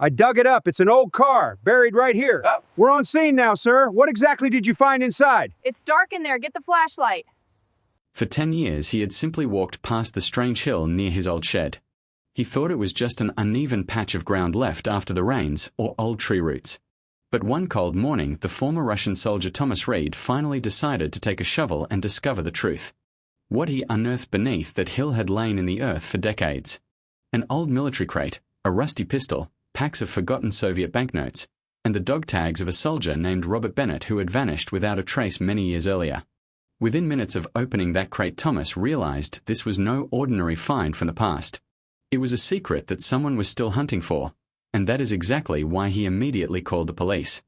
I dug it up. It's an old car, buried right here. We're on scene now, sir. What exactly did you find inside? It's dark in there. Get the flashlight. For 10 years, he had simply walked past the strange hill near his old shed. He thought it was just an uneven patch of ground left after the rains or old tree roots. But one cold morning, the former Russian soldier Thomas Reed finally decided to take a shovel and discover the truth. What he unearthed beneath that hill had lain in the earth for decades. An old military crate, a rusty pistol, packs of forgotten Soviet banknotes, and the dog tags of a soldier named Robert Bennett who had vanished without a trace many years earlier. Within minutes of opening that crate, Thomas realized this was no ordinary find from the past. It was a secret that someone was still hunting for, and that is exactly why he immediately called the police.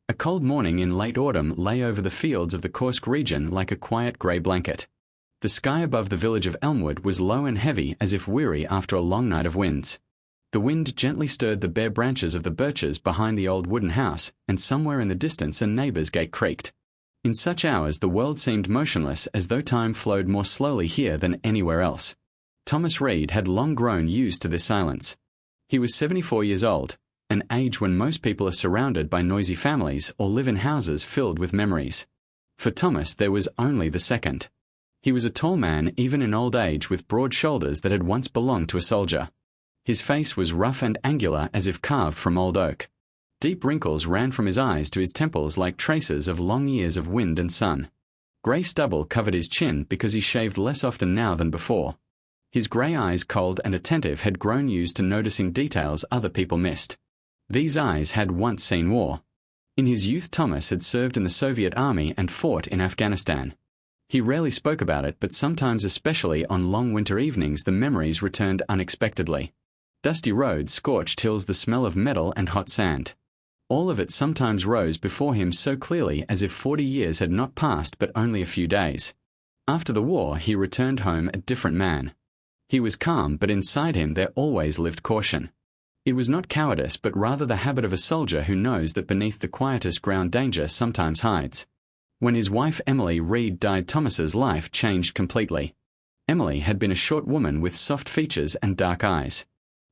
A cold morning in late autumn lay over the fields of the Kursk region like a quiet grey blanket. The sky above the village of Elmwood was low and heavy as if weary after a long night of winds. The wind gently stirred the bare branches of the birches behind the old wooden house, and somewhere in the distance a neighbour's gate creaked. In such hours the world seemed motionless, as though time flowed more slowly here than anywhere else. Thomas Reed had long grown used to this silence. He was 74 years old, an age when most people are surrounded by noisy families or live in houses filled with memories. For Thomas there was only the second. He was a tall man even in old age, with broad shoulders that had once belonged to a soldier. His face was rough and angular as if carved from old oak. Deep wrinkles ran from his eyes to his temples like traces of long years of wind and sun. Grey stubble covered his chin because he shaved less often now than before. His grey eyes, cold and attentive, had grown used to noticing details other people missed. These eyes had once seen war. In his youth, Thomas had served in the Soviet army and fought in Afghanistan. He rarely spoke about it, but sometimes, especially on long winter evenings, the memories returned unexpectedly. Dusty roads, scorched hills, the smell of metal and hot sand. All of it sometimes rose before him so clearly as if 40 years had not passed but only a few days. After the war, he returned home a different man. He was calm, but inside him there always lived caution. It was not cowardice, but rather the habit of a soldier who knows that beneath the quietest ground danger sometimes hides. When his wife Emily Reed died, Thomas's life changed completely. Emily had been a short woman with soft features and dark eyes.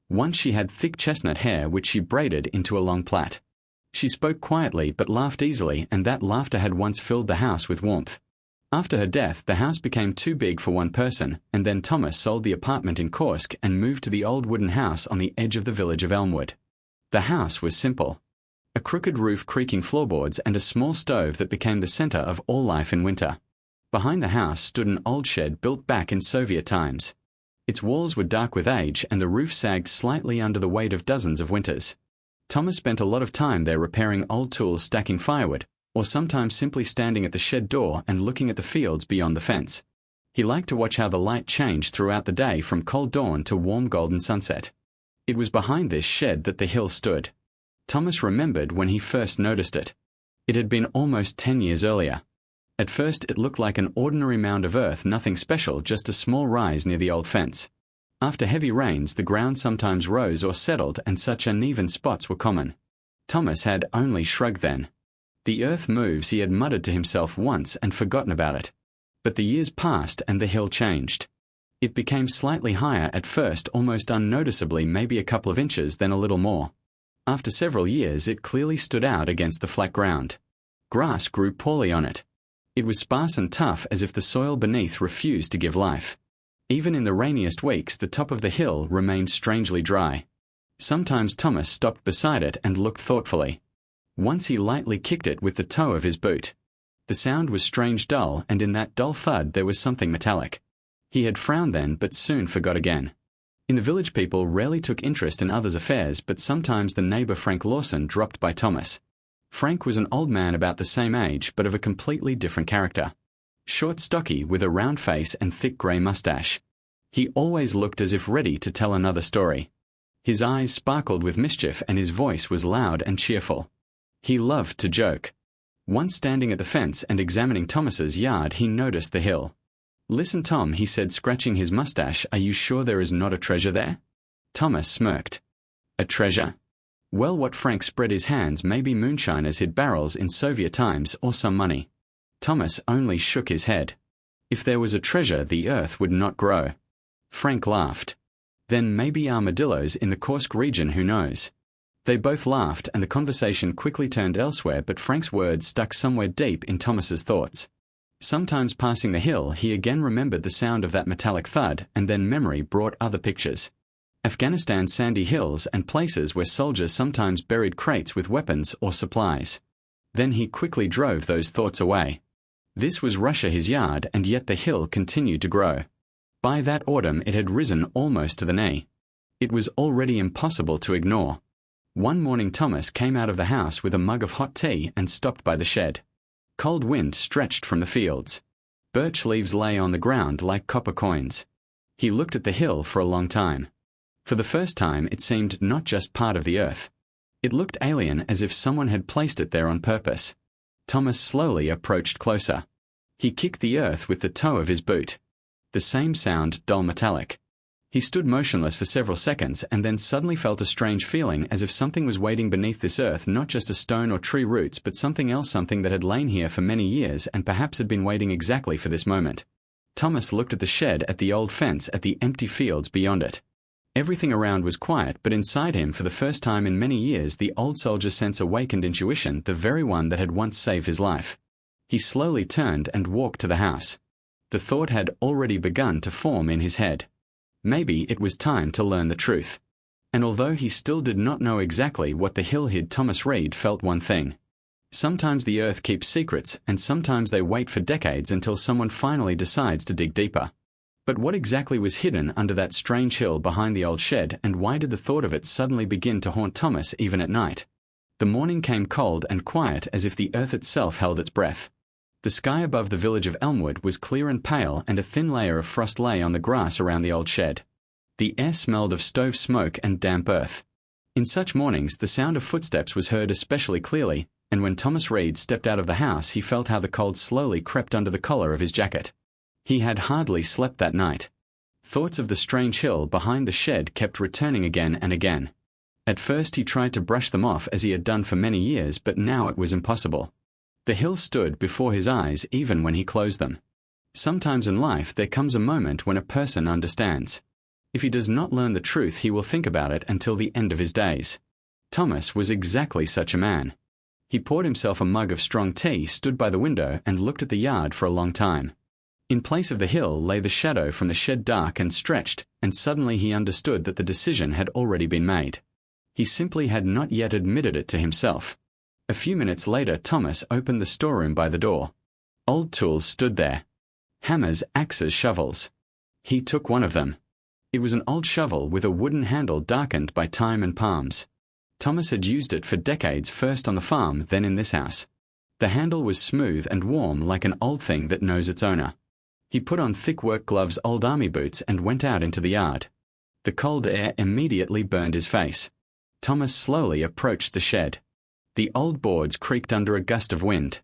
Once she had thick chestnut hair which she braided into a long plait. She spoke quietly but laughed easily, and that laughter had once filled the house with warmth. After her death, the house became too big for one person, and then Thomas sold the apartment in Kursk and moved to the old wooden house on the edge of the village of Elmwood. The house was simple. A crooked roof, creaking floorboards, and a small stove that became the center of all life in winter. Behind the house stood an old shed built back in Soviet times. Its walls were dark with age, and the roof sagged slightly under the weight of dozens of winters. Thomas spent a lot of time there repairing old tools, stacking firewood, or sometimes simply standing at the shed door and looking at the fields beyond the fence. He liked to watch how the light changed throughout the day, from cold dawn to warm golden sunset. It was behind this shed that the hill stood. Thomas remembered when he first noticed it. It had been almost 10 years earlier. At first it looked like an ordinary mound of earth, nothing special, just a small rise near the old fence. After heavy rains, the ground sometimes rose or settled, and such uneven spots were common. Thomas had only shrugged then. The earth moves, he had muttered to himself once and forgotten about it. But the years passed and the hill changed. It became slightly higher at first, almost unnoticeably, maybe a couple of inches, then a little more. After several years, it clearly stood out against the flat ground. Grass grew poorly on it. It was sparse and tough, as if the soil beneath refused to give life. Even in the rainiest weeks, the top of the hill remained strangely dry. Sometimes Thomas stopped beside it and looked thoughtfully. Once he lightly kicked it with the toe of his boot. The sound was strange dull, and in that dull thud there was something metallic. He had frowned then, but soon forgot again. In the village, people rarely took interest in others' affairs, but sometimes the neighbor Frank Lawson dropped by Thomas. Frank was an old man about the same age, but of a completely different character. Short, stocky, with a round face and thick grey mustache. He always looked as if ready to tell another story. His eyes sparkled with mischief and his voice was loud and cheerful. He loved to joke. Once standing at the fence and examining Thomas's yard, he noticed the hill. "Listen, Tom," he said, scratching his mustache, "are you sure there is not a treasure there?" Thomas smirked. "A treasure? Well," what Frank spread his hands, "maybe moonshiners hid barrels in Soviet times, or some money." Thomas only shook his head. "If there was a treasure, the earth would not grow." Frank laughed. "Then maybe armadillos in the Kursk region, who knows?" They both laughed, and the conversation quickly turned elsewhere, but Frank's words stuck somewhere deep in Thomas's thoughts. Sometimes passing the hill, he again remembered the sound of that metallic thud, and then memory brought other pictures. Afghanistan's sandy hills and places where soldiers sometimes buried crates with weapons or supplies. Then he quickly drove those thoughts away. This was Russia, his yard, and yet the hill continued to grow. By that autumn it had risen almost to the knee. It was already impossible to ignore. One morning Thomas came out of the house with a mug of hot tea and stopped by the shed. Cold wind stretched from the fields. Birch leaves lay on the ground like copper coins. He looked at the hill for a long time. For the first time it seemed not just part of the earth. It looked alien, as if someone had placed it there on purpose. Thomas slowly approached closer. He kicked the earth with the toe of his boot. The same sound, dull metallic. He stood motionless for several seconds and then suddenly felt a strange feeling, as if something was waiting beneath this earth, not just a stone or tree roots, but something else, something that had lain here for many years and perhaps had been waiting exactly for this moment. Thomas looked at the shed, at the old fence, at the empty fields beyond it. Everything around was quiet, but inside him, for the first time in many years, the old soldier's sense awakened intuition, the very one that had once saved his life. He slowly turned and walked to the house. The thought had already begun to form in his head. Maybe it was time to learn the truth. And although he still did not know exactly what the hill hid, Thomas Reed felt one thing. Sometimes the earth keeps secrets, and sometimes they wait for decades until someone finally decides to dig deeper. But what exactly was hidden under that strange hill behind the old shed, and why did the thought of it suddenly begin to haunt Thomas even at night? The morning came cold and quiet, as if the earth itself held its breath. The sky above the village of Elmwood was clear and pale, and a thin layer of frost lay on the grass around the old shed. The air smelled of stove smoke and damp earth. In such mornings, the sound of footsteps was heard especially clearly, and when Thomas Reed stepped out of the house, he felt how the cold slowly crept under the collar of his jacket. He had hardly slept that night. Thoughts of the strange hill behind the shed kept returning again and again. At first he tried to brush them off, as he had done for many years, but now it was impossible. The hill stood before his eyes even when he closed them. Sometimes in life there comes a moment when a person understands. If he does not learn the truth, he will think about it until the end of his days. Thomas was exactly such a man. He poured himself a mug of strong tea, stood by the window, and looked at the yard for a long time. In place of the hill lay the shadow from the shed, dark and stretched, and suddenly he understood that the decision had already been made. He simply had not yet admitted it to himself. A few minutes later, Thomas opened the storeroom by the door. Old tools stood there. Hammers, axes, shovels. He took one of them. It was an old shovel with a wooden handle darkened by time and palms. Thomas had used it for decades, first on the farm, then in this house. The handle was smooth and warm, like an old thing that knows its owner. He put on thick work gloves, old army boots, and went out into the yard. The cold air immediately burned his face. Thomas slowly approached the shed. The old boards creaked under a gust of wind.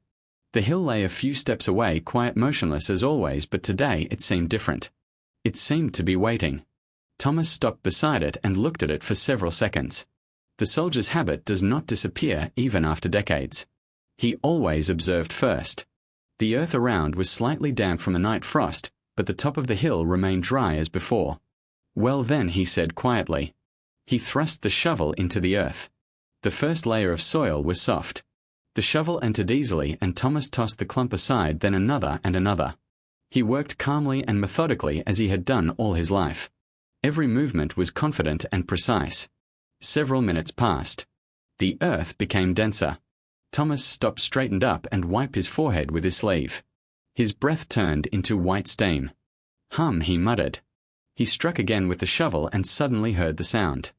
The hill lay a few steps away, quiet, motionless as always, but today it seemed different. It seemed to be waiting. Thomas stopped beside it and looked at it for several seconds. The soldier's habit does not disappear even after decades. He always observed first. The earth around was slightly damp from the night frost, but the top of the hill remained dry as before. Well then, he said quietly. He thrust the shovel into the earth. The first layer of soil was soft. The shovel entered easily, and Thomas tossed the clump aside, then another and another. He worked calmly and methodically as he had done all his life. Every movement was confident and precise. Several minutes passed. The earth became denser. Thomas stopped, straightened up, and wiped his forehead with his sleeve. His breath turned into white steam. Hum, he muttered. He struck again with the shovel and suddenly heard the sound.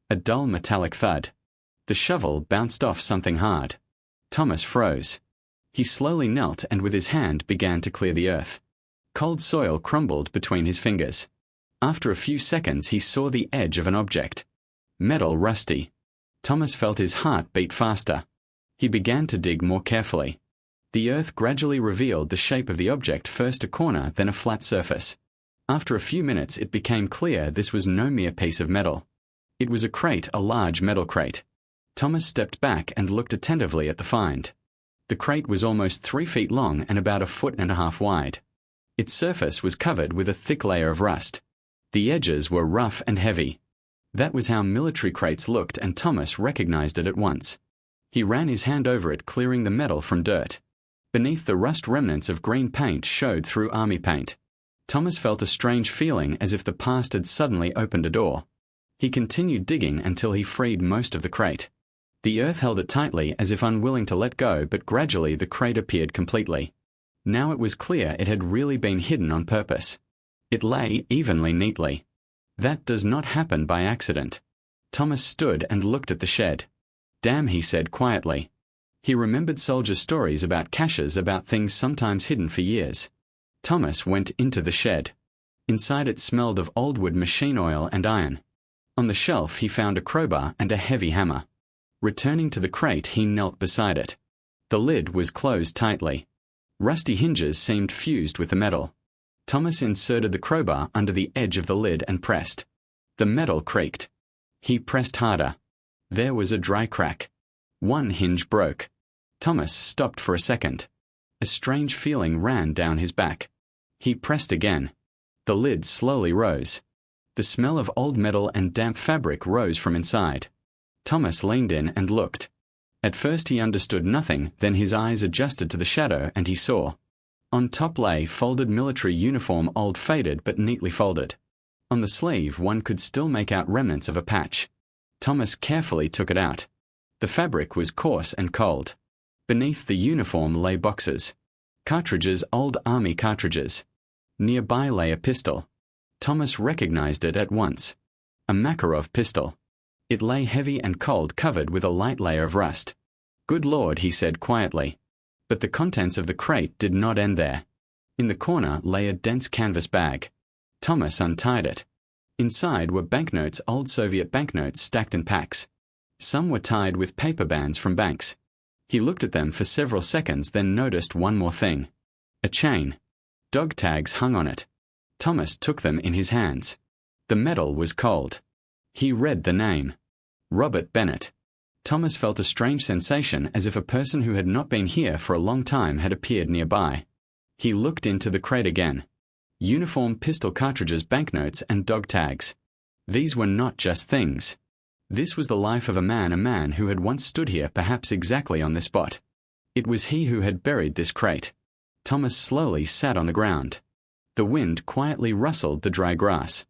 A dull metallic thud. The shovel bounced off something hard. Thomas froze. He slowly knelt and with his hand began to clear the earth. Cold soil crumbled between his fingers. After a few seconds he saw the edge of an object. Metal, rusty. Thomas felt his heart beat faster. He began to dig more carefully. The earth gradually revealed the shape of the object, first a corner, then a flat surface. After a few minutes it became clear this was no mere piece of metal. It was a crate, a large metal crate. Thomas stepped back and looked attentively at the find. The crate was almost 3 feet long and about 1.5 feet wide. Its surface was covered with a thick layer of rust. The edges were rough and heavy. That was how military crates looked, and Thomas recognized it at once. He ran his hand over it, clearing the metal from dirt. Beneath, the rust remnants of green paint showed through army paint. Thomas felt a strange feeling, as if the past had suddenly opened a door. He continued digging until he freed most of the crate. The earth held it tightly, as if unwilling to let go, but gradually the crate appeared completely. Now it was clear it had really been hidden on purpose. It lay evenly, neatly. That does not happen by accident. Thomas stood and looked at the shed. "Damn," he said quietly. He remembered soldiers' stories about caches, about things sometimes hidden for years. Thomas went into the shed. Inside it smelled of old wood, machine oil, and iron. On the shelf he found a crowbar and a heavy hammer. Returning to the crate, he knelt beside it. The lid was closed tightly. Rusty hinges seemed fused with the metal. Thomas inserted the crowbar under the edge of the lid and pressed. The metal creaked. He pressed harder. There was a dry crack. One hinge broke. Thomas stopped for a second. A strange feeling ran down his back. He pressed again. The lid slowly rose. The smell of old metal and damp fabric rose from inside. Thomas leaned in and looked. At first he understood nothing, then his eyes adjusted to the shadow and he saw. On top lay folded military uniform, old, faded but neatly folded. On the sleeve one could still make out remnants of a patch. Thomas carefully took it out. The fabric was coarse and cold. Beneath the uniform lay boxes. Cartridges, old army cartridges. Nearby lay a pistol. Thomas recognized it at once. A Makarov pistol. It lay heavy and cold, covered with a light layer of rust. "Good Lord," he said quietly. But the contents of the crate did not end there. In the corner lay a dense canvas bag. Thomas untied it. Inside were banknotes, old Soviet banknotes stacked in packs. Some were tied with paper bands from banks. He looked at them for several seconds, then noticed one more thing. A chain. Dog tags hung on it. Thomas took them in his hands. The metal was cold. He read the name. Robert Bennett. Thomas felt a strange sensation, as if a person who had not been here for a long time had appeared nearby. He looked into the crate again. Uniform, pistol cartridges, banknotes, and dog tags. These were not just things. This was the life of a man who had once stood here, perhaps exactly on this spot. It was he who had buried this crate. Thomas slowly sat on the ground. The wind quietly rustled the dry grass.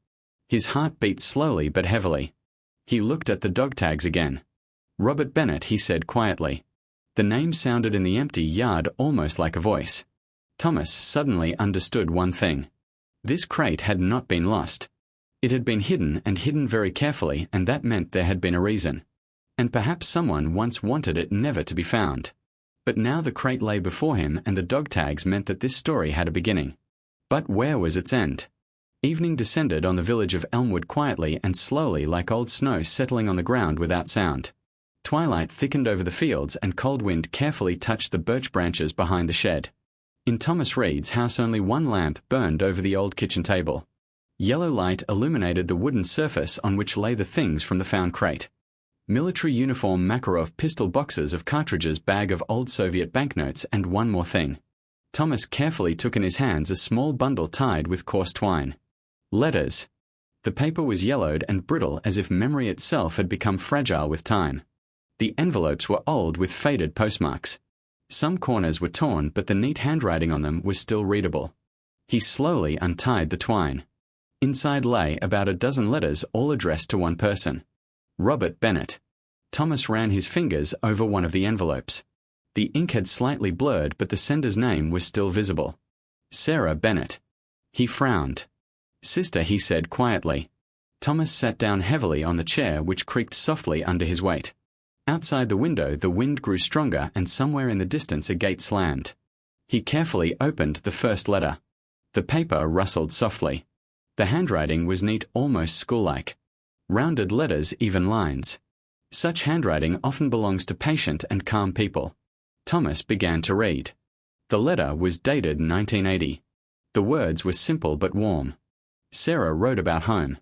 His heart beat slowly but heavily. He looked at the dog tags again. "Robert Bennett," he said quietly. The name sounded in the empty yard almost like a voice. Thomas suddenly understood one thing. This crate had not been lost. It had been hidden, and hidden very carefully, and that meant there had been a reason. And perhaps someone once wanted it never to be found. But now the crate lay before him, and the dog tags meant that this story had a beginning. But where was its end? Evening descended on the village of Elmwood quietly and slowly, like old snow settling on the ground without sound. Twilight thickened over the fields, and cold wind carefully touched the birch branches behind the shed. In Thomas Reed's house only one lamp burned over the old kitchen table. Yellow light illuminated the wooden surface on which lay the things from the found crate. Military uniform, Makarov pistol, boxes of cartridges, bag of old Soviet banknotes, and one more thing. Thomas carefully took in his hands a small bundle tied with coarse twine. Letters. The paper was yellowed and brittle, as if memory itself had become fragile with time. The envelopes were old with faded postmarks. Some corners were torn, but the neat handwriting on them was still readable. He slowly untied the twine. Inside lay about a dozen letters, all addressed to one person. Robert Bennett. Thomas ran his fingers over one of the envelopes. The ink had slightly blurred, but the sender's name was still visible. Sarah Bennett. He frowned. "Sister," he said quietly. Thomas sat down heavily on the chair, which creaked softly under his weight. Outside the window the wind grew stronger, and somewhere in the distance a gate slammed. He carefully opened the first letter. The paper rustled softly. The handwriting was neat, almost school-like. Rounded letters, even lines. Such handwriting often belongs to patient and calm people. Thomas began to read. The letter was dated 1980. The words were simple but warm. Sarah wrote about home.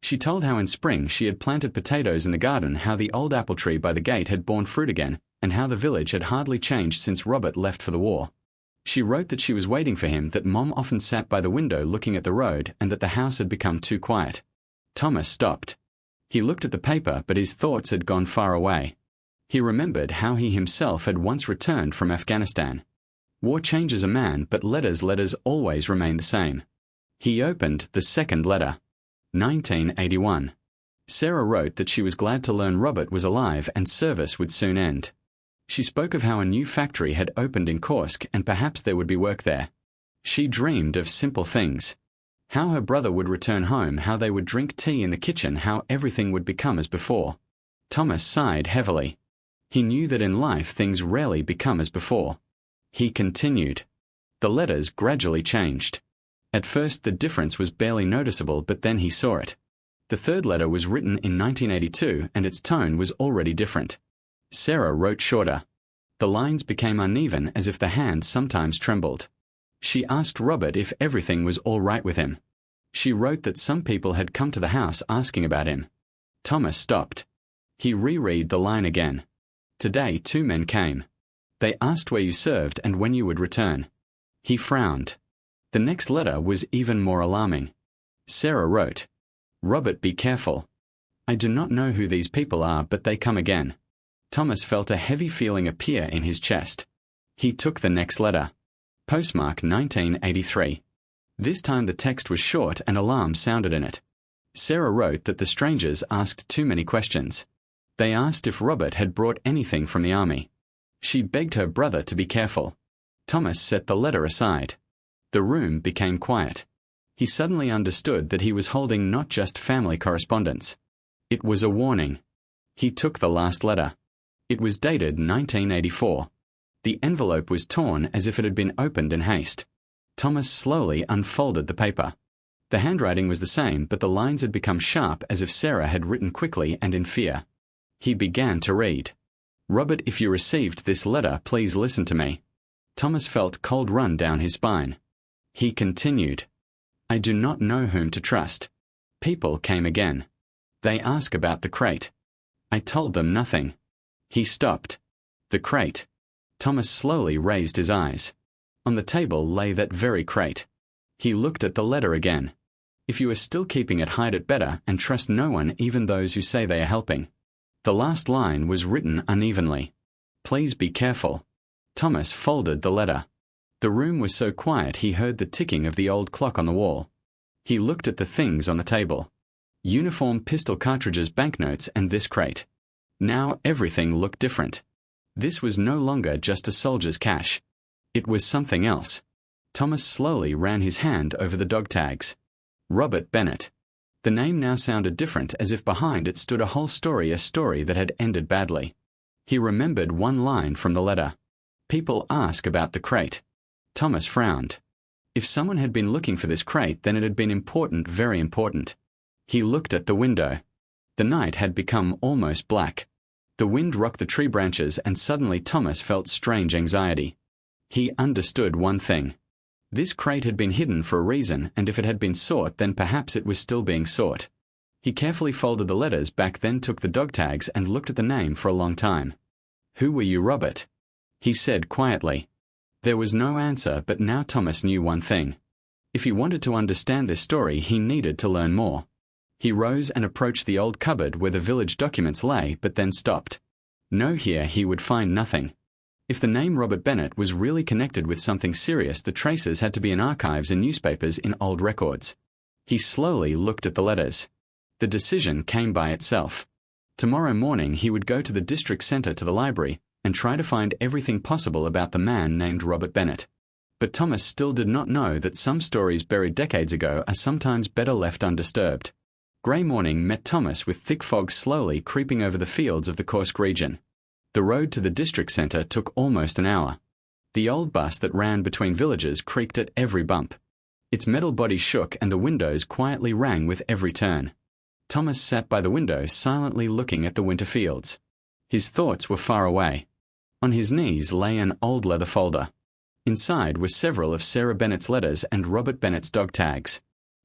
She told how in spring she had planted potatoes in the garden, how the old apple tree by the gate had borne fruit again, and how the village had hardly changed since Robert left for the war. She wrote that she was waiting for him, that Mom often sat by the window looking at the road, and that the house had become too quiet. Thomas stopped. He looked at the paper, but his thoughts had gone far away. He remembered how he himself had once returned from Afghanistan. War changes a man, but letters always remain the same. He opened the second letter. 1981. Sarah wrote that she was glad to learn Robert was alive and service would soon end. She spoke of how a new factory had opened in Kursk and perhaps there would be work there. She dreamed of simple things. How her brother would return home, how they would drink tea in the kitchen, how everything would become as before. Thomas sighed heavily. He knew that in life things rarely become as before. He continued. The letters gradually changed. At first the difference was barely noticeable, but then he saw it. The third letter was written in 1982 and its tone was already different. Sarah wrote shorter. The lines became uneven, as if the hand sometimes trembled. She asked Robert if everything was all right with him. She wrote that some people had come to the house asking about him. Thomas stopped. He reread the line again. Today 2 men came. They asked where you served and when you would return. He frowned. The next letter was even more alarming. Sarah wrote, Robert, be careful. I do not know who these people are, but they come again. Thomas felt a heavy feeling appear in his chest. He took the next letter. Postmark 1983. This time the text was short and alarm sounded in it. Sarah wrote that the strangers asked too many questions. They asked if Robert had brought anything from the army. She begged her brother to be careful. Thomas set the letter aside. The room became quiet. He suddenly understood that he was holding not just family correspondence. It was a warning. He took the last letter. It was dated 1984. The envelope was torn as if it had been opened in haste. Thomas slowly unfolded the paper. The handwriting was the same, but the lines had become sharp as if Sarah had written quickly and in fear. He began to read. Robert, if you received this letter, please listen to me. Thomas felt cold run down his spine. He continued. I do not know whom to trust. People came again. They asked about the crate. I told them nothing. He stopped. The crate. Thomas slowly raised his eyes. On the table lay that very crate. He looked at the letter again. If you are still keeping it, hide it better and trust no one, even those who say they are helping. The last line was written unevenly. Please be careful. Thomas folded the letter. The room was so quiet he heard the ticking of the old clock on the wall. He looked at the things on the table. Uniform, pistol cartridges, banknotes, and this crate. Now everything looked different. This was no longer just a soldier's cash. It was something else. Thomas slowly ran his hand over the dog tags. Robert Bennett. The name now sounded different, as if behind it stood a whole story, a story that had ended badly. He remembered one line from the letter. People ask about the crate. Thomas frowned. If someone had been looking for this crate, then it had been important, very important. He looked at the window. The night had become almost black. The wind rocked the tree branches, and suddenly Thomas felt strange anxiety. He understood one thing. This crate had been hidden for a reason, and if it had been sought, then perhaps it was still being sought. He carefully folded the letters back, then took the dog tags and looked at the name for a long time. Who were you, Robert? He said quietly. There was no answer, but now Thomas knew one thing. If he wanted to understand this story, he needed to learn more. He rose and approached the old cupboard where the village documents lay, but then stopped. No, here he would find nothing. If the name Robert Bennett was really connected with something serious, the traces had to be in archives and newspapers, in old records. He slowly looked at the letters. The decision came by itself. Tomorrow morning he would go to the district center, to the library, and try to find everything possible about the man named Robert Bennett. But Thomas still did not know that some stories buried decades ago are sometimes better left undisturbed. Grey morning met Thomas with thick fog slowly creeping over the fields of the Kursk region. The road to the district center took almost an hour. The old bus that ran between villages creaked at every bump. Its metal body shook and the windows quietly rang with every turn. Thomas sat by the window silently looking at the winter fields. His thoughts were far away. On his knees lay an old leather folder. Inside were several of Sarah Bennett's letters and Robert Bennett's dog tags.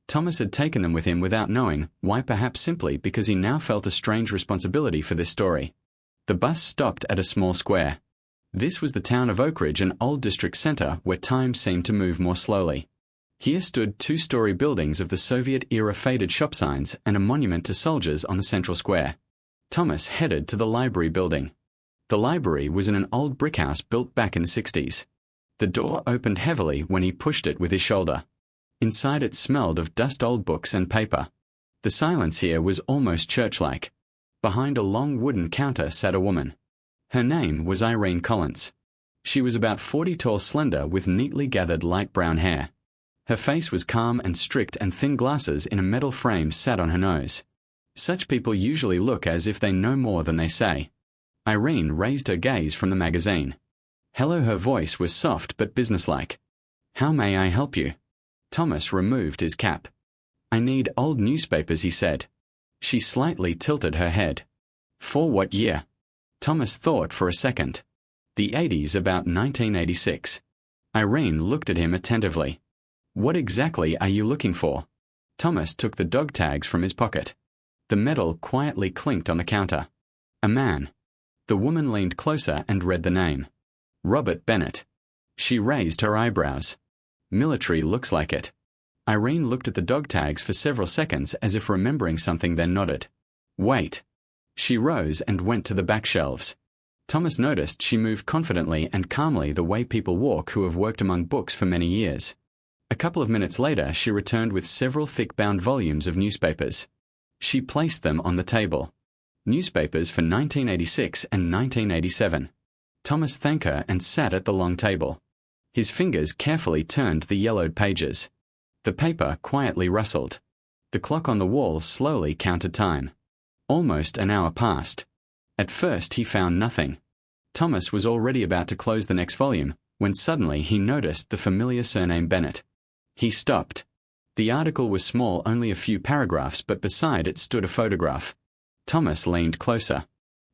Thomas had taken them with him without knowing why, perhaps simply because he now felt a strange responsibility for this story. The bus stopped at a small square. This was the town of Oak Ridge, an old district center where time seemed to move more slowly. Here stood two-story buildings of the Soviet-era faded shop signs and a monument to soldiers on the central square. Thomas headed to the library building. The library was in an old brick house built back in the 60s. The door opened heavily when he pushed it with his shoulder. Inside it smelled of dust-old books and paper. The silence here was almost church-like. Behind a long wooden counter sat a woman. Her name was Irene Collins. She was about 40 tall, slender, with neatly gathered light brown hair. Her face was calm and strict, and thin glasses in a metal frame sat on her nose. Such people usually look as if they know more than they say. Irene raised her gaze from the magazine. Hello, her voice was soft but businesslike. How may I help you? Thomas removed his cap. I need old newspapers, he said. She slightly tilted her head. For what year? Thomas thought for a second. The 80s, about 1986. Irene looked at him attentively. What exactly are you looking for? Thomas took the dog tags from his pocket. The metal quietly clinked on the counter. A man. The woman leaned closer and read the name. Robert Bennett. She raised her eyebrows. Military looks like it. Irene looked at the dog tags for several seconds as if remembering something, then nodded. Wait. She rose and went to the back shelves. Thomas noticed she moved confidently and calmly, the way people walk who have worked among books for many years. A couple of minutes later, she returned with several thick-bound volumes of newspapers. She placed them on the table. Newspapers for 1986 and 1987. Thomas thanked her and sat at the long table. His fingers carefully turned the yellowed pages. The paper quietly rustled. The clock on the wall slowly counted time. Almost an hour passed. At first he found nothing. Thomas was already about to close the next volume when suddenly he noticed the familiar surname Bennett. He stopped. The article was small, only a few paragraphs, but beside it stood a photograph. Thomas leaned closer.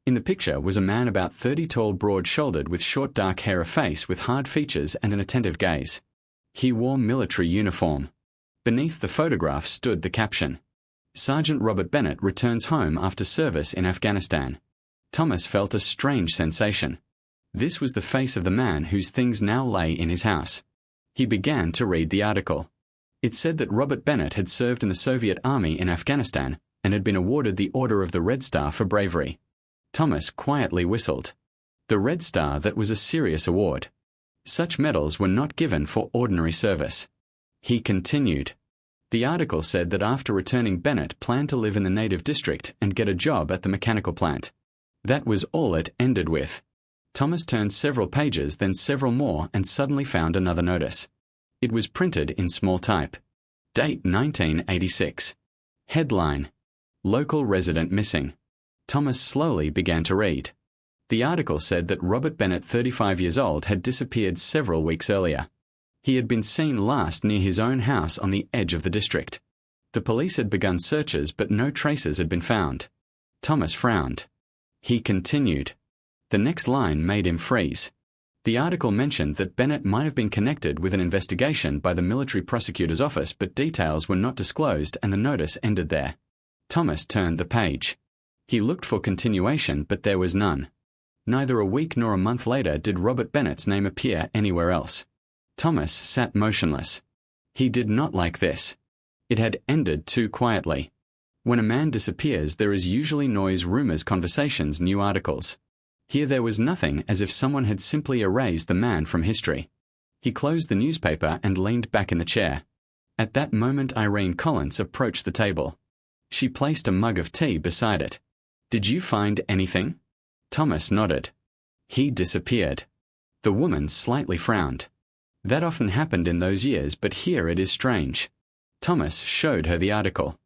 In the picture was a man about 30 tall, broad-shouldered, with short dark hair, a face with hard features and an attentive gaze. He wore military uniform. Beneath the photograph stood the caption, Sergeant Robert Bennett returns home after service in Afghanistan. Thomas felt a strange sensation. This was the face of the man whose things now lay in his house. He began to read the article. It said that Robert Bennett had served in the Soviet Army in Afghanistan and had been awarded the Order of the Red Star for bravery. Thomas quietly whistled. The Red Star, that was a serious award. Such medals were not given for ordinary service. He continued. The article said that after returning, Bennett planned to live in the native district and get a job at the mechanical plant. That was all it ended with. Thomas turned several pages, then several more, and suddenly found another notice. It was printed in small type. Date 1986. Headline: Local resident missing. Thomas slowly began to read. The article said that Robert Bennett, 35 years old, had disappeared several weeks earlier. He had been seen last near his own house on the edge of the district. The police had begun searches, but no traces had been found. Thomas frowned. He continued. The next line made him freeze. The article mentioned that Bennett might have been connected with an investigation by the military prosecutor's office, but details were not disclosed, and the notice ended there. Thomas turned the page. He looked for continuation, but there was none. Neither a week nor a month later did Robert Bennett's name appear anywhere else. Thomas sat motionless. He did not like this. It had ended too quietly. When a man disappears, there is usually noise, rumors, conversations, new articles. Here there was nothing, as if someone had simply erased the man from history. He closed the newspaper and leaned back in the chair. At that moment, Irene Collins approached the table. She placed a mug of tea beside it. Did you find anything? Thomas nodded. He disappeared. The woman slightly frowned. That often happened in those years, but here it is strange. Thomas showed her the article.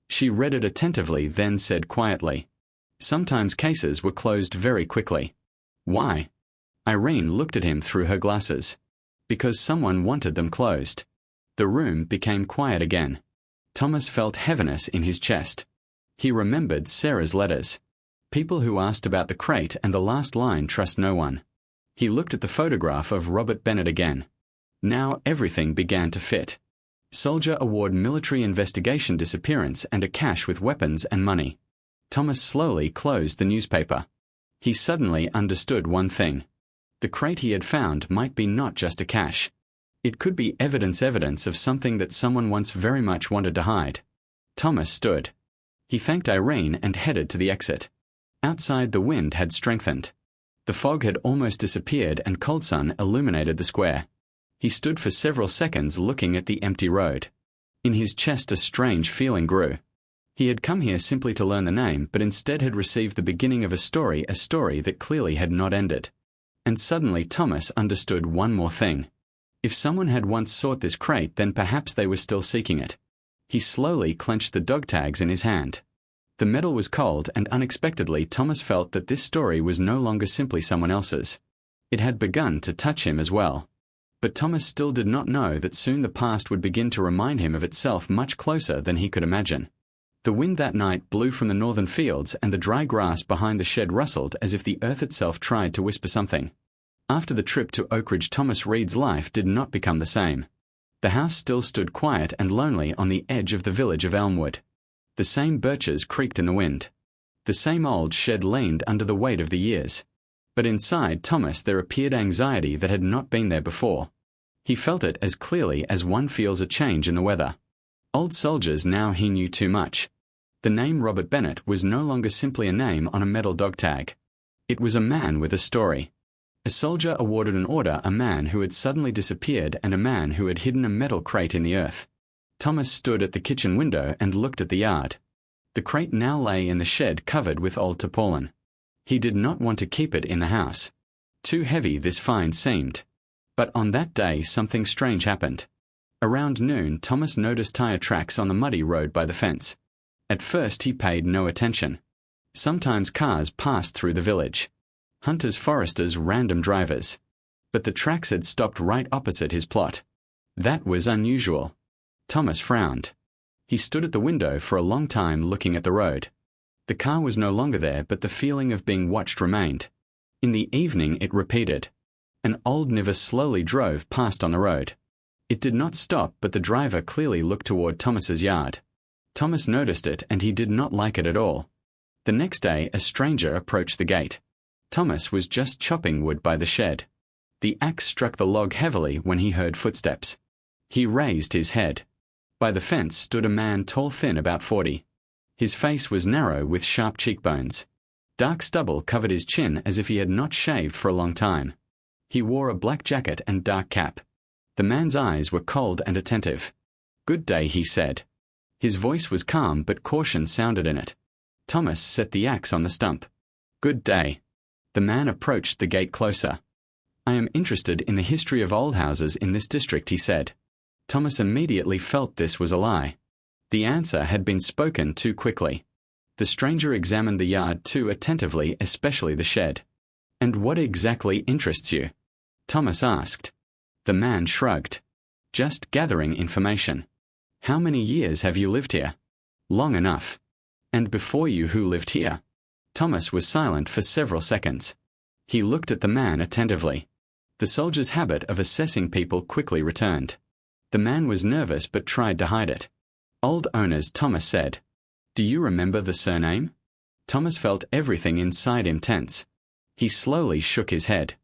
She read it attentively, then said quietly, Sometimes cases were closed very quickly. Why? Irene looked at him through her glasses. Because someone wanted them closed. The room became quiet again. Thomas felt heaviness in his chest. He remembered Sarah's letters. People who asked about the crate and the last line, trust no one. He looked at the photograph of Robert Bennett again. Now everything began to fit. Soldier award, military investigation, disappearance, and a cache with weapons and money. Thomas slowly closed the newspaper. He suddenly understood one thing. The crate he had found might be not just a cache. It could be evidence of something that someone once very much wanted to hide. Thomas stood. He thanked Irene and headed to the exit. Outside, the wind had strengthened. The fog had almost disappeared and cold sun illuminated the square. He stood for several seconds looking at the empty road. In his chest a strange feeling grew. He had come here simply to learn the name, but instead had received the beginning of a story that clearly had not ended. And suddenly Thomas understood one more thing. If someone had once sought this crate, then perhaps they were still seeking it. He slowly clenched the dog tags in his hand. The metal was cold, and unexpectedly Thomas felt that this story was no longer simply someone else's. It had begun to touch him as well. But Thomas still did not know that soon the past would begin to remind him of itself much closer than he could imagine. The wind that night blew from the northern fields, and the dry grass behind the shed rustled as if the earth itself tried to whisper something. After the trip to Oak Ridge, Thomas Reed's life did not become the same. The house still stood quiet and lonely on the edge of the village of Elmwood. The same birches creaked in the wind. The same old shed leaned under the weight of the years. But inside Thomas there appeared anxiety that had not been there before. He felt it as clearly as one feels a change in the weather. Old soldiers, now he knew too much. The name Robert Bennett was no longer simply a name on a metal dog tag. It was a man with a story. A soldier awarded an order, a man who had suddenly disappeared, and a man who had hidden a metal crate in the earth. Thomas stood at the kitchen window and looked at the yard. The crate now lay in the shed covered with old tarpaulin. He did not want to keep it in the house. Too heavy this find seemed. But on that day something strange happened. Around noon Thomas noticed tire tracks on the muddy road by the fence. At first he paid no attention. Sometimes cars passed through the village. Hunters, foresters, random drivers. But the tracks had stopped right opposite his plot. That was unusual. Thomas frowned. He stood at the window for a long time looking at the road. The car was no longer there, but the feeling of being watched remained. In the evening it repeated. An old Niver slowly drove past on the road. It did not stop, but the driver clearly looked toward Thomas's yard. Thomas noticed it, and he did not like it at all. The next day a stranger approached the gate. Thomas was just chopping wood by the shed. The axe struck the log heavily when he heard footsteps. He raised his head. By the fence stood a man tall, thin, about 40. His face was narrow with sharp cheekbones. Dark stubble covered his chin as if he had not shaved for a long time. He wore a black jacket and dark cap. The man's eyes were cold and attentive. "Good day," he said. His voice was calm, but caution sounded in it. Thomas set the axe on the stump. "Good day." The man approached the gate closer. "I am interested in the history of old houses in this district," he said. Thomas immediately felt this was a lie. The answer had been spoken too quickly. The stranger examined the yard too attentively, especially the shed. "And what exactly interests you?" Thomas asked. The man shrugged. "Just gathering information." "How many years have you lived here?" "Long enough." "And before you, who lived here?" Thomas was silent for several seconds. He looked at the man attentively. The soldier's habit of assessing people quickly returned. The man was nervous but tried to hide it. "Old owners," Thomas said. "Do you remember the surname?" Thomas felt everything inside him tense. He slowly shook his head.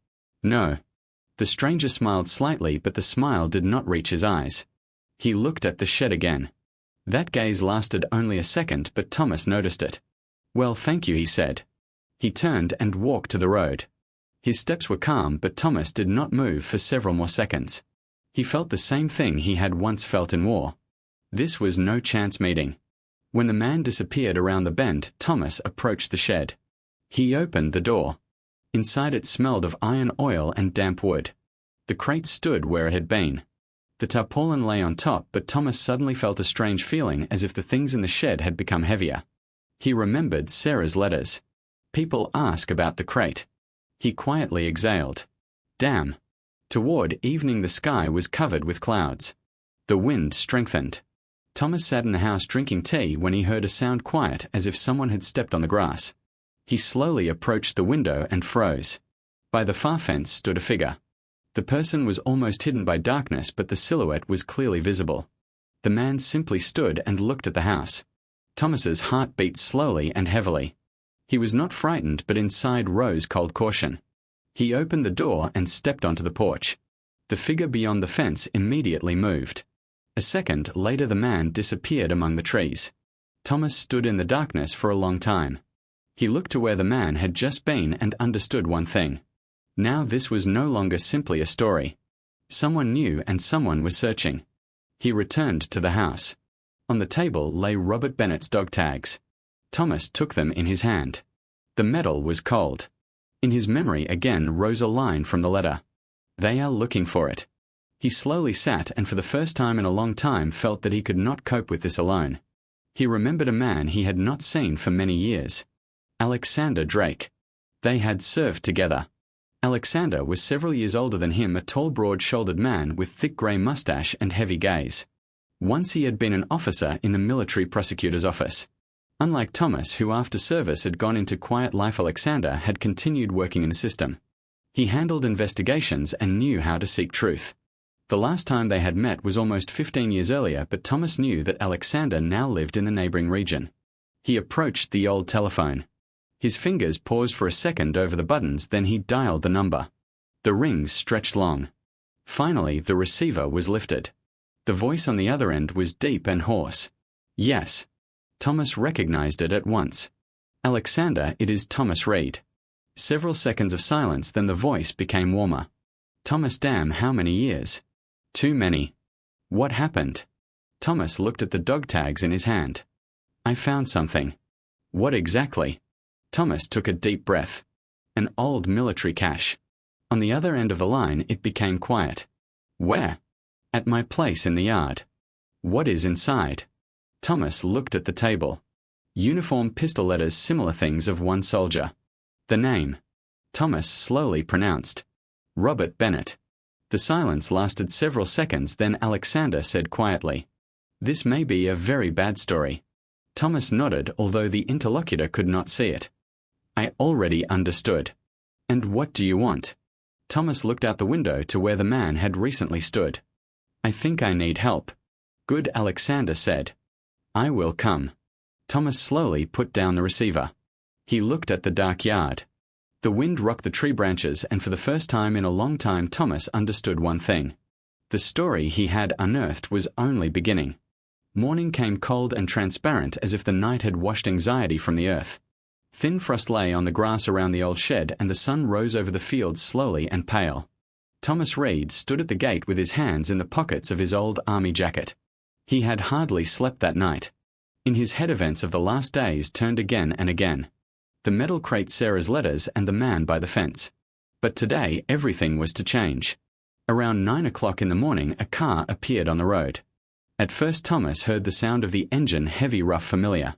"No." The stranger smiled slightly, but the smile did not reach his eyes. He looked at the shed again. That gaze lasted only a second, but Thomas noticed it. "Well, thank you," he said. He turned and walked to the road. His steps were calm, but Thomas did not move for several more seconds. He felt the same thing he had once felt in war. This was no chance meeting. When the man disappeared around the bend, Thomas approached the shed. He opened the door. Inside it smelled of iron oil and damp wood. The crate stood where it had been. The tarpaulin lay on top, but Thomas suddenly felt a strange feeling as if the things in the shed had become heavier. He remembered Sarah's letters. People ask about the crate. He quietly exhaled. Damn. Toward evening the sky was covered with clouds. The wind strengthened. Thomas sat in the house drinking tea when he heard a sound quiet as if someone had stepped on the grass. He slowly approached the window and froze. By the far fence stood a figure. The person was almost hidden by darkness, but the silhouette was clearly visible. The man simply stood and looked at the house. Thomas's heart beat slowly and heavily. He was not frightened, but inside rose cold caution. He opened the door and stepped onto the porch. The figure beyond the fence immediately moved. A second later the man disappeared among the trees. Thomas stood in the darkness for a long time. He looked to where the man had just been and understood one thing. Now this was no longer simply a story. Someone knew and someone was searching. He returned to the house. On the table lay Robert Bennett's dog tags. Thomas took them in his hand. The metal was cold. In his memory again rose a line from the letter. They are looking for it. He slowly sat and for the first time in a long time felt that he could not cope with this alone. He remembered a man he had not seen for many years. Alexander Drake. They had served together. Alexander was several years older than him, a tall, broad-shouldered man with thick grey mustache and heavy gaze. Once he had been an officer in the military prosecutor's office. Unlike Thomas, who after service had gone into quiet life, Alexander had continued working in the system. He handled investigations and knew how to seek truth. The last time they had met was almost 15 years earlier, but Thomas knew that Alexander now lived in the neighbouring region. He approached the old telephone. His fingers paused for a second over the buttons, then he dialed the number. The rings stretched long. Finally, the receiver was lifted. The voice on the other end was deep and hoarse. Yes. Thomas recognized it at once. Alexander, it is Thomas Reed. Several seconds of silence, then the voice became warmer. Thomas, damn, how many years? Too many. What happened? Thomas looked at the dog tags in his hand. I found something. What exactly? Thomas took a deep breath. An old military cache. On the other end of the line it became quiet. Where? At my place in the yard. What is inside? Thomas looked at the table. Uniform, pistol letters, similar things of one soldier. The name. Thomas slowly pronounced. Robert Bennett. The silence lasted several seconds, then Alexander said quietly, This may be a very bad story. Thomas nodded, although the interlocutor could not see it. I already understood. And what do you want? Thomas looked out the window to where the man had recently stood. I think I need help. Good, Alexander said. I will come. Thomas slowly put down the receiver. He looked at the dark yard. The wind rocked the tree branches, and for the first time in a long time Thomas understood one thing. The story he had unearthed was only beginning. Morning came cold and transparent as if the night had washed anxiety from the earth. Thin frost lay on the grass around the old shed, and the sun rose over the fields slowly and pale. Thomas Reed stood at the gate with his hands in the pockets of his old army jacket. He had hardly slept that night. In his head events of the last days turned again and again. The metal crate, Sarah's letters, and the man by the fence. But today everything was to change. Around 9 o'clock in the morning a car appeared on the road. At first Thomas heard the sound of the engine, heavy, rough, familiar.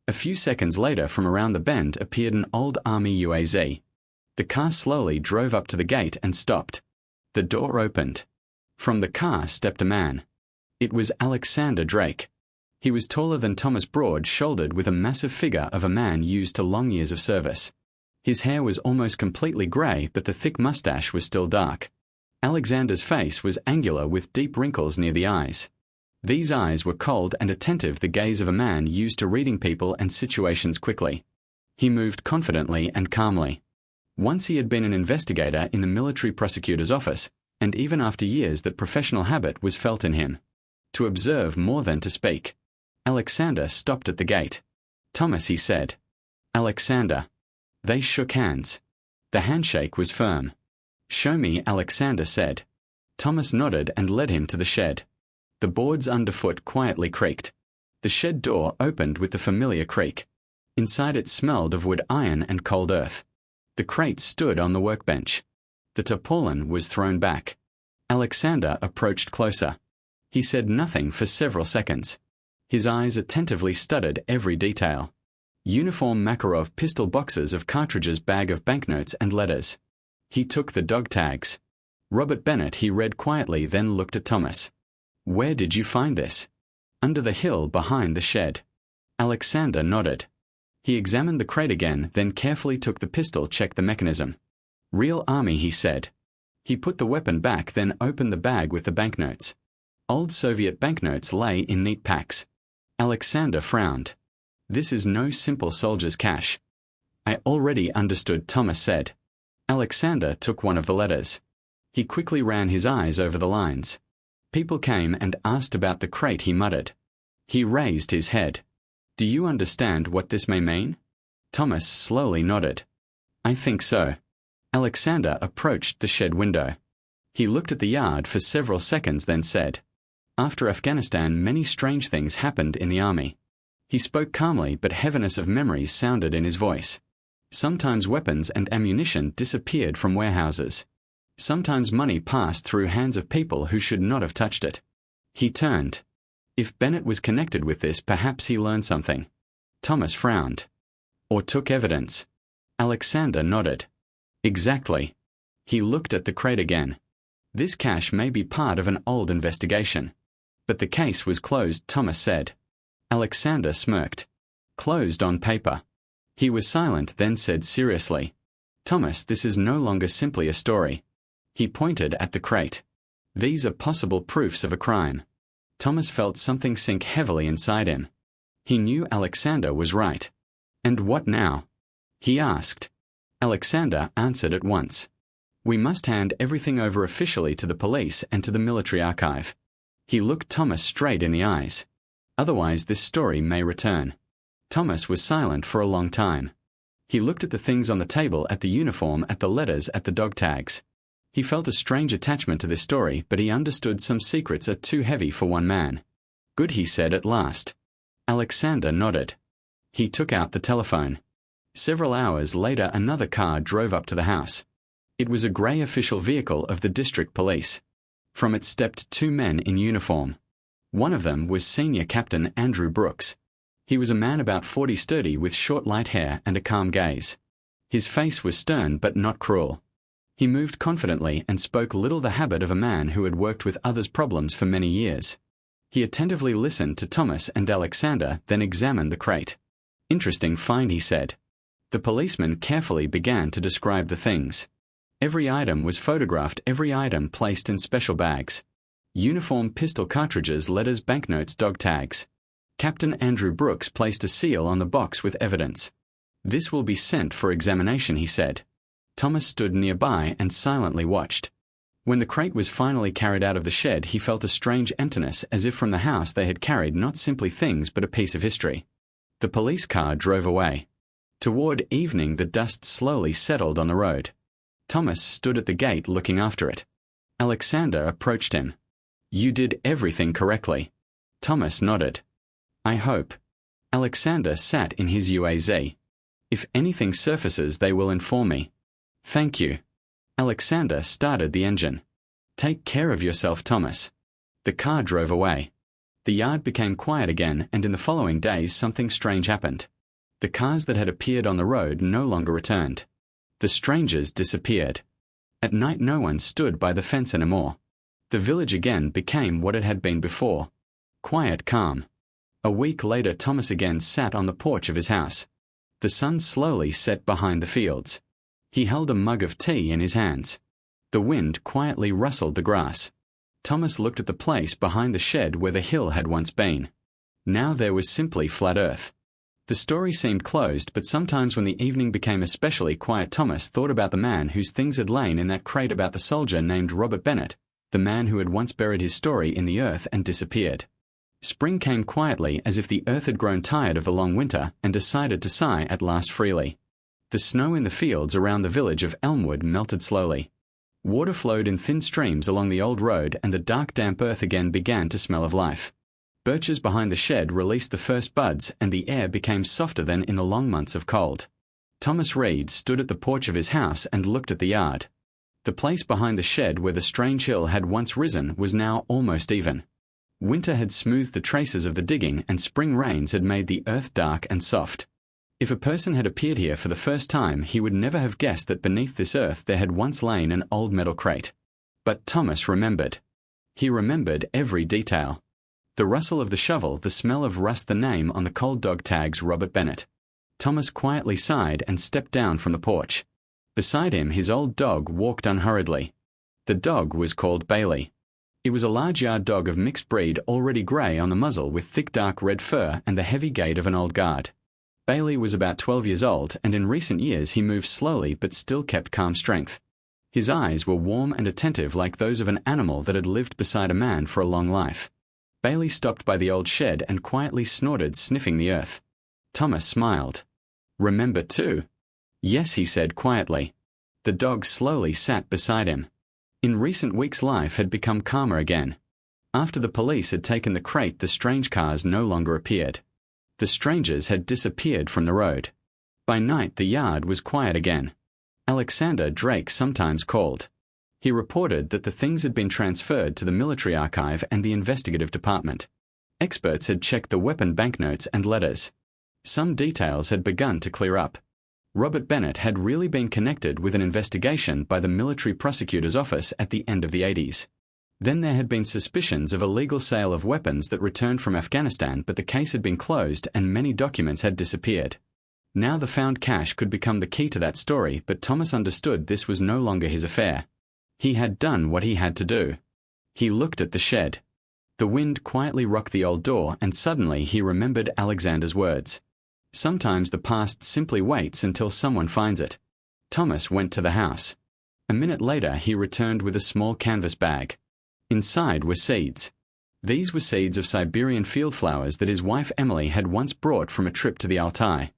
A few seconds later from around the bend appeared an old army UAZ. The car slowly drove up to the gate and stopped. The door opened. From the car stepped a man. It was Alexander Drake. He was taller than Thomas, broad-shouldered, with a massive figure of a man used to long years of service. His hair was almost completely grey, but the thick mustache was still dark. Alexander's face was angular with deep wrinkles near the eyes. These eyes were cold and attentive, the gaze of a man used to reading people and situations quickly. He moved confidently and calmly. Once he had been an investigator in the military prosecutor's office, and even after years that professional habit was felt in him. To observe more than to speak. Alexander stopped at the gate. Thomas, he said. Alexander. They shook hands. The handshake was firm. Show me, Alexander said. Thomas nodded and led him to the shed. The boards underfoot quietly creaked. The shed door opened with the familiar creak. Inside it smelled of wood, iron, and cold earth. The crate stood on the workbench. The tarpaulin was thrown back. Alexander approached closer. He said nothing for several seconds. His eyes attentively studied every detail. Uniform, Makarov, pistol, boxes of cartridges, bag of banknotes and letters. He took the dog tags. Robert Bennett, he read quietly, then looked at Thomas. Where did you find this? Under the hill behind the shed. Alexander nodded. He examined the crate again, then carefully took the pistol, checked the mechanism. Real army, he said. He put the weapon back, then opened the bag with the banknotes. Old Soviet banknotes lay in neat packs. Alexander frowned. This is no simple soldier's cash. I already understood, Thomas said. Alexander took one of the letters. He quickly ran his eyes over the lines. People came and asked about the crate, he muttered. He raised his head. Do you understand what this may mean? Thomas slowly nodded. I think so. Alexander approached the shed window. He looked at the yard for several seconds, then said, After Afghanistan, many strange things happened in the army. He spoke calmly, but heaviness of memories sounded in his voice. Sometimes weapons and ammunition disappeared from warehouses. Sometimes money passed through hands of people who should not have touched it. He turned. If Bennett was connected with this, perhaps he learned something. Thomas frowned. Or took evidence. Alexander nodded. Exactly. He looked at the crate again. This cache may be part of an old investigation. But the case was closed, Thomas said. Alexander smirked. Closed on paper. He was silent, then said seriously, Thomas, this is no longer simply a story. He pointed at the crate. These are possible proofs of a crime. Thomas felt something sink heavily inside him. He knew Alexander was right. And what now? He asked. Alexander answered at once. We must hand everything over officially to the police and to the military archive. He looked Thomas straight in the eyes. Otherwise this story may return. Thomas was silent for a long time. He looked at the things on the table, at the uniform, at the letters, at the dog tags. He felt a strange attachment to this story, but he understood some secrets are too heavy for one man. Good, he said at last. Alexander nodded. He took out the telephone. Several hours later, another car drove up to the house. It was a grey official vehicle of the district police. From it stepped two men in uniform. One of them was Senior Captain Andrew Brooks. He was a man about 40, sturdy, with short light hair and a calm gaze. His face was stern but not cruel. He moved confidently and spoke little, the habit of a man who had worked with others' problems for many years. He attentively listened to Thomas and Alexander, then examined the crate. Interesting find, he said. The policeman carefully began to describe the things. Every item was photographed, every item placed in special bags. Uniform, pistol cartridges, letters, banknotes, dog tags. Captain Andrew Brooks placed a seal on the box with evidence. This will be sent for examination, he said. Thomas stood nearby and silently watched. When the crate was finally carried out of the shed, he felt a strange emptiness, as if from the house they had carried not simply things but a piece of history. The police car drove away. Toward evening, the dust slowly settled on the road. Thomas stood at the gate looking after it. Alexander approached him. You did everything correctly. Thomas nodded. I hope. Alexander sat in his UAZ. If anything surfaces, they will inform me. Thank you. Alexander started the engine. Take care of yourself, Thomas. The car drove away. The yard became quiet again, and in the following days something strange happened. The cars that had appeared on the road no longer returned. The strangers disappeared. At night no one stood by the fence anymore. The village again became what it had been before. Quiet calm. A week later, Thomas again sat on the porch of his house. The sun slowly set behind the fields. He held a mug of tea in his hands. The wind quietly rustled the grass. Thomas looked at the place behind the shed where the hill had once been. Now there was simply flat earth. The story seemed closed, but sometimes when the evening became especially quiet, Thomas thought about the man whose things had lain in that crate, about the soldier named Robert Bennett, the man who had once buried his story in the earth and disappeared. Spring came quietly, as if the earth had grown tired of the long winter and decided to sigh at last freely. The snow in the fields around the village of Elmwood melted slowly. Water flowed in thin streams along the old road, and the dark, damp earth again began to smell of life. Birches behind the shed released the first buds, and the air became softer than in the long months of cold. Thomas Reed stood at the porch of his house and looked at the yard. The place behind the shed where the strange hill had once risen was now almost even. Winter had smoothed the traces of the digging, and spring rains had made the earth dark and soft. If a person had appeared here for the first time, he would never have guessed that beneath this earth there had once lain an old metal crate. But Thomas remembered. He remembered every detail. The rustle of the shovel, the smell of rust, the name on the cold dog tags, Robert Bennett. Thomas quietly sighed and stepped down from the porch. Beside him, his old dog walked unhurriedly. The dog was called Bailey. It was a large yard dog of mixed breed, already grey on the muzzle with thick dark red fur and the heavy gait of an old guard. Bailey was about 12 years old, and in recent years he moved slowly but still kept calm strength. His eyes were warm and attentive like those of an animal that had lived beside a man for a long life. Bailey stopped by the old shed and quietly snorted, sniffing the earth. Thomas smiled. "Remember too?" "Yes," he said quietly. The dog slowly sat beside him. In recent weeks, life had become calmer again. After the police had taken the crate, the strange cars no longer appeared. The strangers had disappeared from the road. By night, the yard was quiet again. Alexander Drake sometimes called. He reported that the things had been transferred to the military archive and the investigative department. Experts had checked the weapon banknotes and letters. Some details had begun to clear up. Robert Bennett had really been connected with an investigation by the military prosecutor's office at the end of the 80s. Then there had been suspicions of illegal sale of weapons that returned from Afghanistan, but the case had been closed and many documents had disappeared. Now the found cash could become the key to that story, but Thomas understood this was no longer his affair. He had done what he had to do. He looked at the shed. The wind quietly rocked the old door, and suddenly he remembered Alexander's words. Sometimes the past simply waits until someone finds it. Thomas went to the house. A minute later he returned with a small canvas bag. Inside were seeds. These were seeds of Siberian field flowers that his wife Emily had once brought from a trip to the Altai.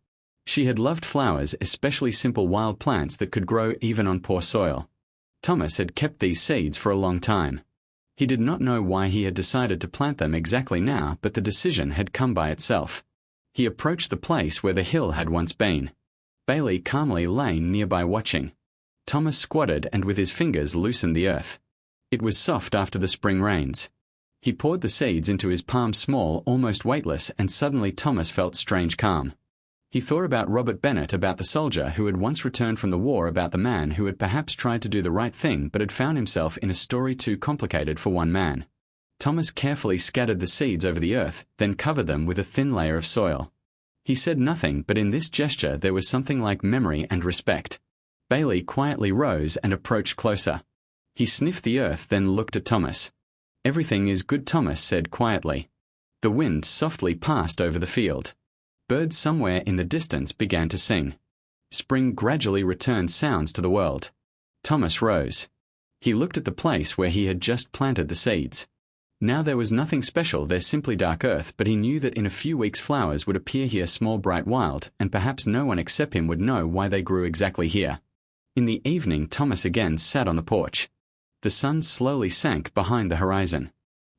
She had loved flowers, especially simple wild plants that could grow even on poor soil. Thomas had kept these seeds for a long time. He did not know why he had decided to plant them exactly now, but the decision had come by itself. He approached the place where the hill had once been. Bailey calmly lay nearby watching. Thomas squatted and with his fingers loosened the earth. It was soft after the spring rains. He poured the seeds into his palm, small, almost weightless, and suddenly Thomas felt strange calm. He thought about Robert Bennett, about the soldier who had once returned from the war, about the man who had perhaps tried to do the right thing but had found himself in a story too complicated for one man. Thomas carefully scattered the seeds over the earth, then covered them with a thin layer of soil. He said nothing, but in this gesture there was something like memory and respect. Bailey quietly rose and approached closer. He sniffed the earth, then looked at Thomas. "Everything is good," Thomas said quietly. The wind softly passed over the field. Birds somewhere in the distance began to sing. Spring gradually returned sounds to the world. Thomas rose. He looked at the place where he had just planted the seeds. Now there was nothing special there, simply dark earth, but he knew that in a few weeks flowers would appear here, small, bright, wild, and perhaps no one except him would know why they grew exactly here. In the evening, Thomas again sat on the porch. The sun slowly sank behind the horizon.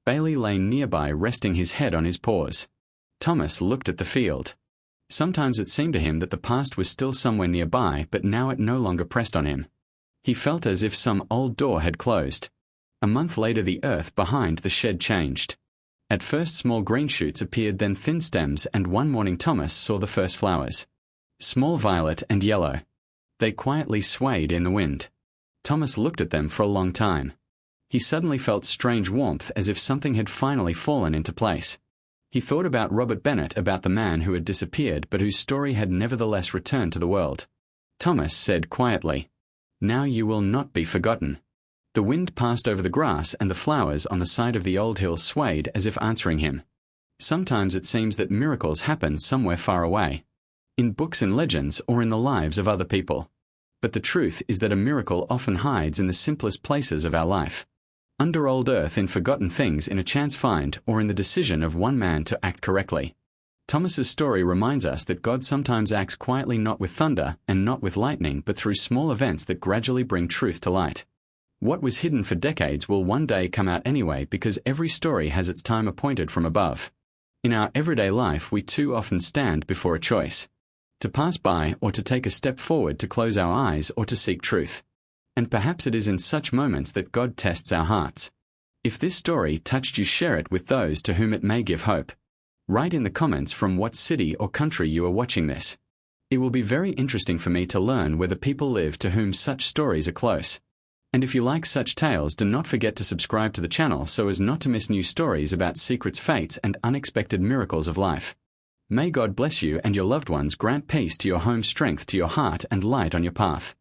Bailey lay nearby, resting his head on his paws. Thomas looked at the field. Sometimes it seemed to him that the past was still somewhere nearby, but now it no longer pressed on him. He felt as if some old door had closed. A month later the earth behind the shed changed. At first small green shoots appeared, then thin stems, and one morning Thomas saw the first flowers. Small violet and yellow. They quietly swayed in the wind. Thomas looked at them for a long time. He suddenly felt strange warmth, as if something had finally fallen into place. He thought about Robert Bennett, about the man who had disappeared but whose story had nevertheless returned to the world. Thomas said quietly, "Now you will not be forgotten." The wind passed over the grass and the flowers on the side of the old hill swayed as if answering him. Sometimes it seems that miracles happen somewhere far away, in books and legends or in the lives of other people. But the truth is that a miracle often hides in the simplest places of our life. Under old earth, in forgotten things, in a chance find, or in the decision of one man to act correctly. Thomas's story reminds us that God sometimes acts quietly, not with thunder and not with lightning, but through small events that gradually bring truth to light. What was hidden for decades will one day come out anyway, because every story has its time appointed from above. In our everyday life, we too often stand before a choice: to pass by or to take a step forward, to close our eyes or to seek truth. And perhaps it is in such moments that God tests our hearts. If this story touched you, share it with those to whom it may give hope. Write in the comments from what city or country you are watching this. It will be very interesting for me to learn where the people live to whom such stories are close. And if you like such tales, do not forget to subscribe to the channel so as not to miss new stories about secrets, fates, and unexpected miracles of life. May God bless you and your loved ones, grant peace to your home, strength to your heart, and light on your path.